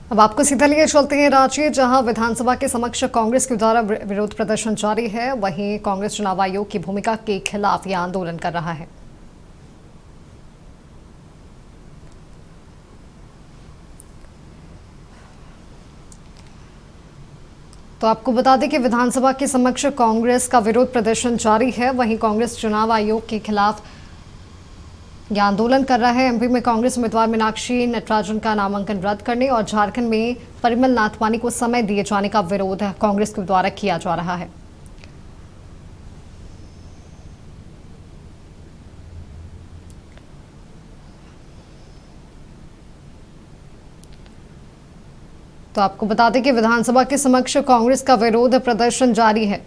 अब आपको सीधा लिए चलते हैं रांची, जहां विधानसभा के समक्ष कांग्रेस के द्वारा विरोध प्रदर्शन जारी है। वहीं कांग्रेस चुनाव आयोग की भूमिका के खिलाफ यह आंदोलन कर रहा है। तो आपको बता दें कि विधानसभा के समक्ष कांग्रेस का विरोध प्रदर्शन जारी है। वहीं कांग्रेस चुनाव आयोग के खिलाफ यह आंदोलन कर रहा है। एमपी में कांग्रेस उम्मीदवार मीनाक्षी नटराजन का नामांकन रद्द करने और झारखंड में परिमल नाथवानी को समय दिए जाने का विरोध कांग्रेस के द्वारा किया जा रहा है। तो आपको बता दें कि विधानसभा के समक्ष कांग्रेस का विरोध प्रदर्शन जारी है।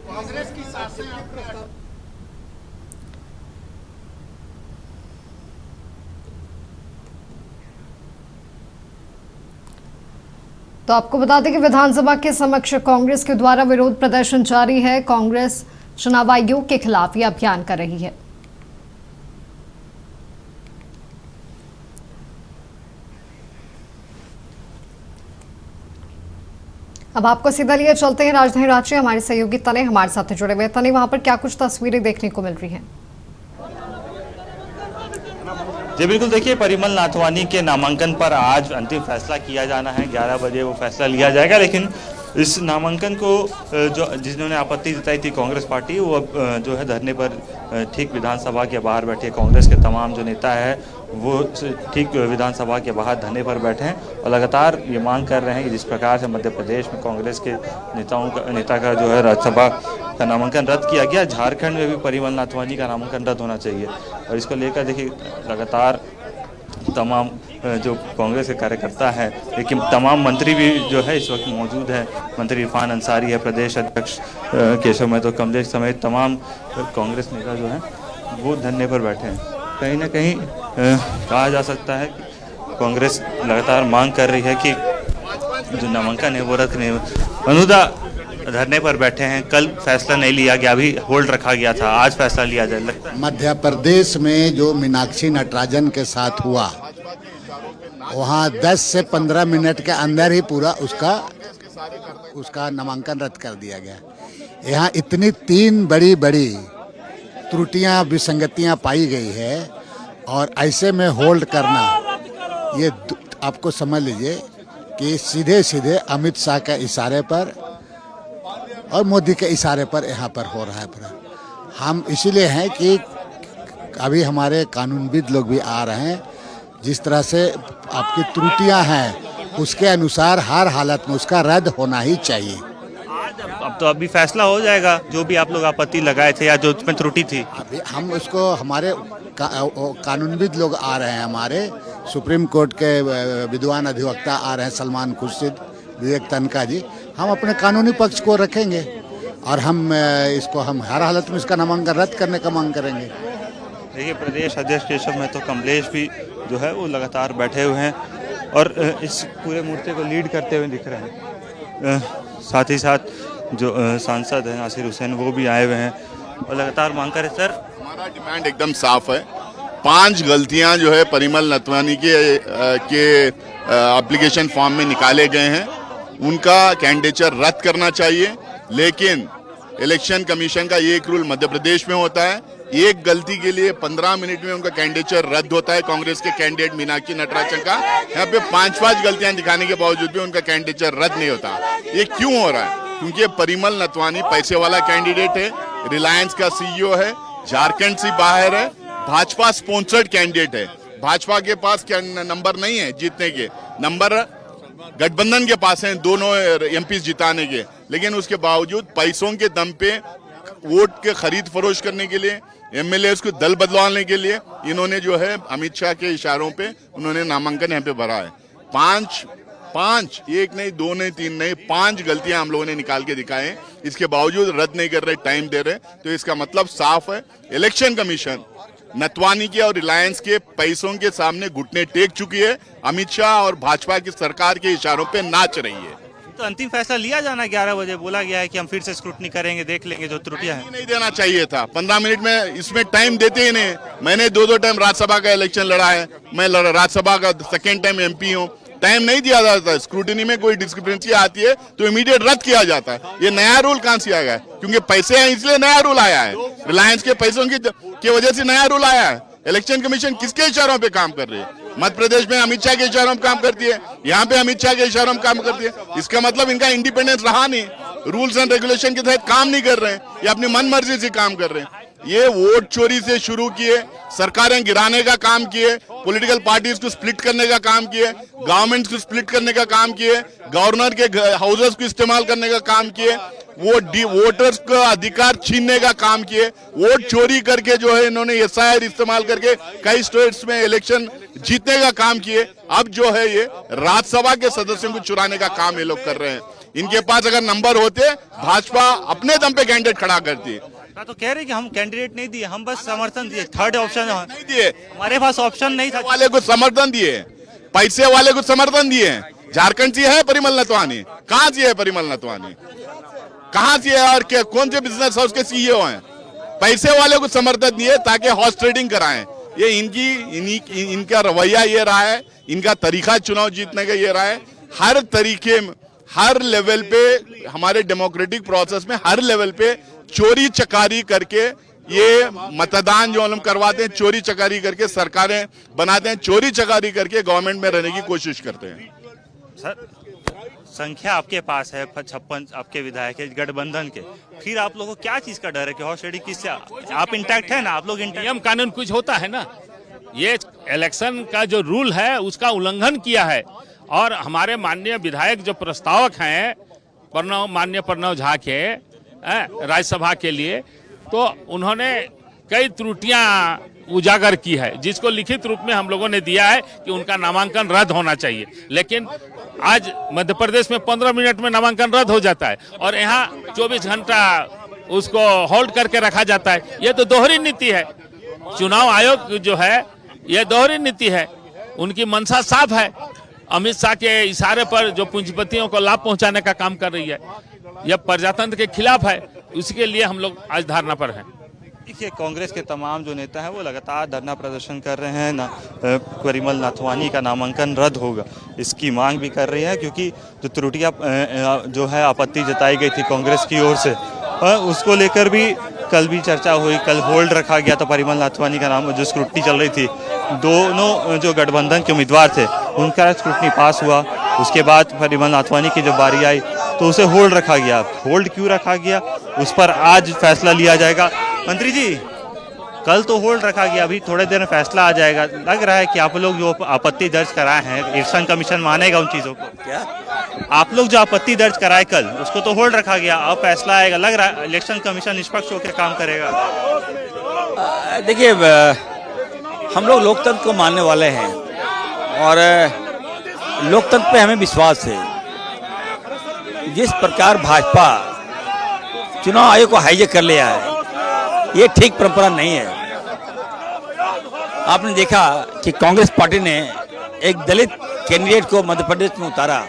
कांग्रेस की सांसें तो आपको बता दें कि विधानसभा के समक्ष कांग्रेस के द्वारा विरोध प्रदर्शन जारी है। कांग्रेस चुनाव आयोग के खिलाफ यह अभियान कर रही है। अब आपको सीधा लिए चलते हैं राजधानी रांची। हमारे सहयोगी तने हमारे साथ जुड़े हुए। तने, वहां पर क्या कुछ तस्वीरें देखने को मिल रही हैं? जी बिल्कुल, देखिए परिमल नाथवानी के नामांकन पर आज अंतिम फैसला किया जाना है। 11 बजे वो फैसला लिया जाएगा, लेकिन इस नामांकन को जो जिन्होंने आपत्ति जताई थी कांग्रेस पार्टी, वो अब जो है धरने पर ठीक विधानसभा के बाहर बैठे कांग्रेस के तमाम जो नेता है वो ठीक विधानसभा के बाहर धरने पर बैठे हैं और लगातार ये मांग कर रहे हैं कि जिस प्रकार से मध्य प्रदेश में कांग्रेस के नेता का जो है राज्यसभा का नामांकन रद्द किया गया, झारखंड में भी परिमल नाथवानी का नामांकन रद्द होना चाहिए। और इसको लेकर देखिए लगातार तमाम जो कांग्रेस के कार्यकर्ता है, लेकिन तमाम मंत्री भी जो है इस वक्त मौजूद है। मंत्री इरफान अंसारी है, प्रदेश अध्यक्ष केशव महतो कमलेश समेत तमाम कांग्रेस नेता जो हैं वो धरने पर बैठे हैं। कहीं ना कहीं कहा जा सकता है कि कांग्रेस लगातार मांग कर रही है कि जो नामांकन है वो रद्द नहीं। अनुदा धरने पर बैठे हैं। कल फैसला नहीं लिया गया, अभी होल्ड रखा गया था, आज फैसला लिया जाए लगता है। मध्य प्रदेश में जो मीनाक्षी नटराजन के साथ हुआ, वहाँ 10 से 15 मिनट के अंदर ही पूरा उसका नामांकन रद्द कर दिया गया। यहाँ इतनी 3 बड़ी बड़ी त्रुटियां विसंगतियां पाई गई है और ऐसे में होल्ड करना, ये आपको समझ लीजिए कि सीधे सीधे अमित शाह के इशारे पर और मोदी के इशारे पर यहाँ पर हो रहा है पूरा। हम इसीलिए हैं कि अभी हमारे कानूनविद लोग भी आ रहे हैं। जिस तरह से आपकी त्रुटियां हैं उसके अनुसार हर हालत में उसका रद्द होना ही चाहिए। अब तो अभी फैसला हो जाएगा, जो भी आप लोग आपत्ति लगाए थे या जो उसमें त्रुटि थी। अभी हम उसको हमारे कानूनविद लोग आ रहे हैं, हमारे सुप्रीम कोर्ट के विद्वान अधिवक्ता आ रहे हैं, सलमान खुर्शीद, विवेक तनखा जी। हम अपने कानूनी पक्ष को रखेंगे और हम हर हालत में इसका नामांकन रद्द करने का मांग करेंगे। देखिए प्रदेश अध्यक्ष केशव महतो कमलेश भी जो है वो लगातार बैठे हुए हैं और इस पूरे मुद्दे को लीड करते हुए दिख रहे हैं। साथ ही साथ जो सांसद हैं नासिर हुसैन, वो भी आए हुए हैं और लगातार मांग कर रहे। सर, हमारा डिमांड एकदम साफ है। 5 गलतियां जो है परिमल नथवानी के एप्लीकेशन फॉर्म में निकाले गए हैं, उनका कैंडिडेचर रद्द करना चाहिए। लेकिन इलेक्शन कमीशन का एक रूल मध्य प्रदेश में होता है, एक गलती के लिए 15 मिनट में उनका कैंडिडेचर रद्द होता है। कांग्रेस के कैंडिडेट मीनाक्षी नटराजन का यहाँ पे 5 गलतियां दिखाने के बावजूद भी उनका कैंडिडेचर रद्द नहीं होता। ये क्यों हो रहा है? क्योंकि परिमल नथवानी पैसे वाला कैंडिडेट है, रिलायंस का सीईओ है, झारखंड से बाहर है, भाजपा स्पॉन्सर्ड कैंडिडेट है। भाजपा के पास क्या नंबर नहीं है जीतने के, नंबर गठबंधन के पास हैं दोनों एमपी जिताने के, लेकिन उसके बावजूद पैसों के दम पे वोट के खरीद फरोश करने के लिए, एमएलए को दल बदलवाने के लिए इन्होंने जो है अमित शाह के इशारों पे उन्होंने नामांकन यहाँ पे भरा है। 5 एक नहीं, 2 नहीं, 3 नहीं, 5 गलतियां हम लोगों ने निकाल के दिखाए हैं। इसके बावजूद रद्द नहीं कर रहे, टाइम दे रहे, तो इसका मतलब साफ है इलेक्शन कमीशन नथवानी के और रिलायंस के पैसों के सामने घुटने टेक चुकी है। अमित शाह और भाजपा की सरकार के इशारों पे नाच रही है। तो अंतिम फैसला लिया जाना 11 बजे, बोला गया है कि हम फिर से स्क्रूटनी करेंगे, देख लेंगे जो त्रुटियां हैं। नहीं देना चाहिए था, 15 मिनट में इसमें टाइम देते ही नहीं। मैंने 2-2 टाइम राज्यसभा का इलेक्शन लड़ा है, मैं राज्यसभा का सेकेंड टाइम MP हूँ। टाइम नहीं दिया जाता है, स्क्रूटनी में कोई डिस्क्रिपेंसी आती है तो इमीडिएट रद्द किया जाता है। ये नया रूल कहां से आ गया? क्योंकि पैसे हैं इसलिए नया रूल आया है। रिलायंस के पैसों की वजह से नया रूल आया है। इलेक्शन कमीशन किसके इशारों पे काम कर रही है? मध्य प्रदेश में अमित शाह के इशारों पे काम करती है, यहाँ पे अमित शाह के इशारों पे काम करती है। इसका मतलब इनका इंडिपेंडेंस रहा नहीं, रूल्स एंड रेगुलेशन के तहत काम नहीं कर रहे हैं, ये अपनी मन मर्जी से काम कर रहे हैं। ये वोट चोरी से शुरू किए, सरकारें गिराने का काम किए, पॉलिटिकल पार्टीज को स्प्लिट करने का काम किए, गवर्नमेंट को स्प्लिट करने का काम किए, गवर्नर के हाउसेस को इस्तेमाल करने का काम किए, वोटर्स का अधिकार छीनने का काम किए, वोट चोरी करके जो है इन्होंने SIR इस्तेमाल करके कई स्टेट्स में इलेक्शन जीतने का काम किए। अब जो है ये राज्यसभा के सदस्यों को चुराने का काम ये लोग कर रहे हैं। इनके पास अगर नंबर होते, भाजपा अपने दम पे कैंडिडेट खड़ा करती। तो कह रहे कि हम कैंडिडेट नहीं दिए, हम बस समर्थन दिए, थर्ड ऑप्शन नहीं दिए, हमारे पास ऑप्शन नहीं था। वाले को समर्थन दिए, पैसे वाले को समर्थन दिए। झारखंड से है परिमल नथवानी, कहाँ से है परिमल नथवानी, कहाँ से है और कौन से बिजनेस हाउस के CEO हैं? पैसे वाले को समर्थन दिए ताकि हॉर्स ट्रेडिंग कराएं। ये इनका रवैया ये रहा है, इनका तरीका चुनाव जीतने का ये रहा है। हर तरीके में, हर लेवल पे, हमारे डेमोक्रेटिक प्रोसेस में हर लेवल पे चोरी चकारी करके ये मतदान जो हम करवाते हैं, चोरी चकारी करके सरकारें बनाते हैं, चोरी चकारी करके गवर्नमेंट में रहने की कोशिश करते हैं। सर, संख्या आपके पास है 56 आपके विधायक है गठबंधन के, फिर आप लोगों को क्या चीज का डर है कि हॉर्स ट्रेडिंग किससे? आप इंटैक्ट है ना, आप लोग नियम कानून कुछ होता है ना, ये इलेक्शन का जो रूल है उसका उल्लंघन किया है। और हमारे माननीय विधायक जो प्रस्तावक हैं माननीय प्रणव झा के राज्यसभा के लिए, तो उन्होंने कई त्रुटियां उजागर की है, जिसको लिखित रूप में हम लोगों ने दिया है कि उनका नामांकन रद्द होना चाहिए। लेकिन आज मध्य प्रदेश में 15 मिनट में नामांकन रद्द हो जाता है और यहाँ 24 घंटा उसको होल्ड करके रखा जाता है। ये तो दोहरी नीति है। चुनाव आयोग जो है ये दोहरी नीति है, उनकी मंशा साफ है। अमित शाह के इशारे पर जो पूंजीपतियों को लाभ पहुंचाने का काम कर रही है, यह प्रजातंत्र के खिलाफ है। उसके लिए हम लोग आज धरना पर हैं। देखिए, कांग्रेस के तमाम जो नेता हैं वो लगातार धरना प्रदर्शन कर रहे हैं ना, परिमल नाथवानी का नामांकन रद्द होगा इसकी मांग भी कर रही है, क्योंकि जो त्रुटियां जो है आपत्ति जताई गई थी कांग्रेस की ओर से, उसको लेकर भी कल भी चर्चा हुई। कल होल्ड रखा गया था परिमल नाथवानी का नाम, जो स्क्रूटनी चल रही थी। दोनों जो गठबंधन के उम्मीदवार थे उनका स्क्रूटनी पास हुआ, उसके बाद परिमल नाथवानी की जब बारी आई तो उसे होल्ड रखा गया। होल्ड क्यों रखा गया उस पर आज फैसला लिया जाएगा। मंत्री जी, कल तो होल्ड रखा गया, अभी थोड़े देर में फैसला आ जाएगा। लग रहा है कि आप लोग जो आपत्ति दर्ज कराए हैं, इलेक्शन कमीशन मानेगा उन चीज़ों को? क्या आप लोग जो आपत्ति दर्ज कराए कल, उसको तो होल्ड रखा गया, अब फैसला आएगा। लग रहा है इलेक्शन कमीशन निष्पक्ष होकर काम करेगा। देखिए, हम लोग लोकतंत्र को मानने वाले हैं और लोकतंत्र पे हमें विश्वास है। जिस प्रकार भाजपा चुनाव आयोग को हाईजैक कर लिया है, ये ठीक परंपरा नहीं है। आपने देखा कि कांग्रेस पार्टी ने एक दलित कैंडिडेट को मध्य प्रदेश में उतारा,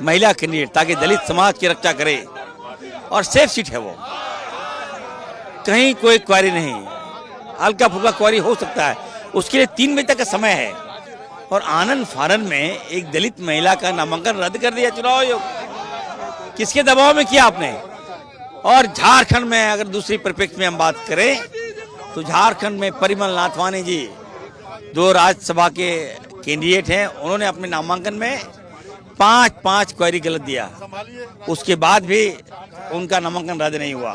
महिला कैंडिडेट, ताकि दलित समाज की रक्षा करे, और सेफ सीट है वो, कहीं कोई क्वारी नहीं, हल्का फुल्का क्वारी हो सकता है, उसके लिए 3 बजे तक का समय है। और आनंद फानन में एक दलित महिला का नामांकन रद्द कर दिया चुनाव आयोग। किसके दबाव में किया आपने? और झारखंड में अगर दूसरी परिप्रेक्ष्य में हम बात करें तो झारखंड में परिमल नाथवानी जी 2 राज्यसभा के कैंडिडेट हैं, उन्होंने अपने नामांकन में 5 क्वेरी गलत दिया, उसके बाद भी उनका नामांकन रद्द नहीं हुआ।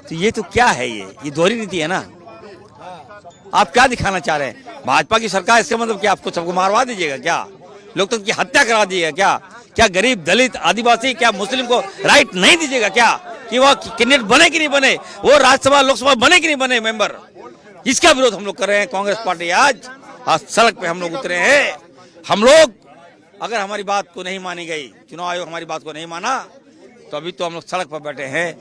तो ये तो क्या है? ये दोहरी नीति है ना। आप क्या दिखाना चाह रहे हैं? भाजपा की सरकार, इसका मतलब क्या आपको सबको मारवा दीजिएगा क्या? लोकतंत्र की हत्या करा दीजिएगा क्या? क्या गरीब, दलित, आदिवासी, क्या मुस्लिम को राइट नहीं दीजिएगा क्या कि वो कैंडिडेट बने कि नहीं बने, वो राज्यसभा लोकसभा बने कि नहीं बने मेंबर? इसका विरोध हम लोग कर रहे हैं। कांग्रेस पार्टी आज सड़क पे हम लोग उतरे हैं। हम लोग, अगर हमारी बात को नहीं मानी गई, चुनाव आयोग हमारी बात को नहीं माना, तो अभी तो हम लोग सड़क पर बैठे हैं।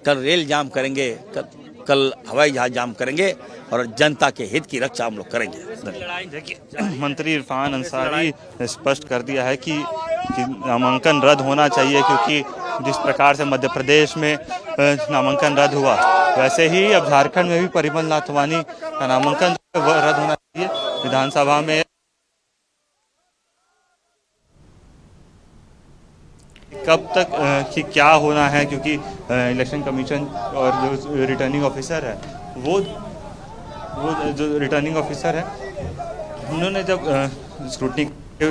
कल रेल जाम करेंगे, कल कल हवाई जहाज जाम करेंगे और जनता के हित की रक्षा हम लोग करेंगे। देखिए मंत्री इरफान अंसारी ने स्पष्ट कर दिया है कि नामांकन रद्द होना चाहिए, क्योंकि जिस प्रकार से मध्य प्रदेश में नामांकन रद्द हुआ, वैसे ही अब झारखंड में भी परिमल नाथवानी का नामांकन रद्द होना चाहिए। विधानसभा में कब तक कि क्या होना है, क्योंकि इलेक्शन कमीशन और जो रिटर्निंग ऑफिसर है वो जो रिटर्निंग ऑफिसर है उन्होंने जब स्क्रूटनी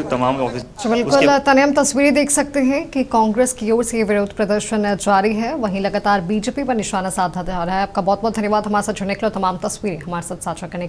तमाम ऑफिस बिल्कुल तनियम तस्वीरें देख सकते हैं कि कांग्रेस की ओर से ये विरोध प्रदर्शन जारी है, वहीं लगातार बीजेपी पर निशाना साधा जा रहा है। आपका बहुत बहुत धन्यवाद हमारे साथ जुड़ने के लिए, तमाम तस्वीरें हमारे साथ साझा करने के लिए।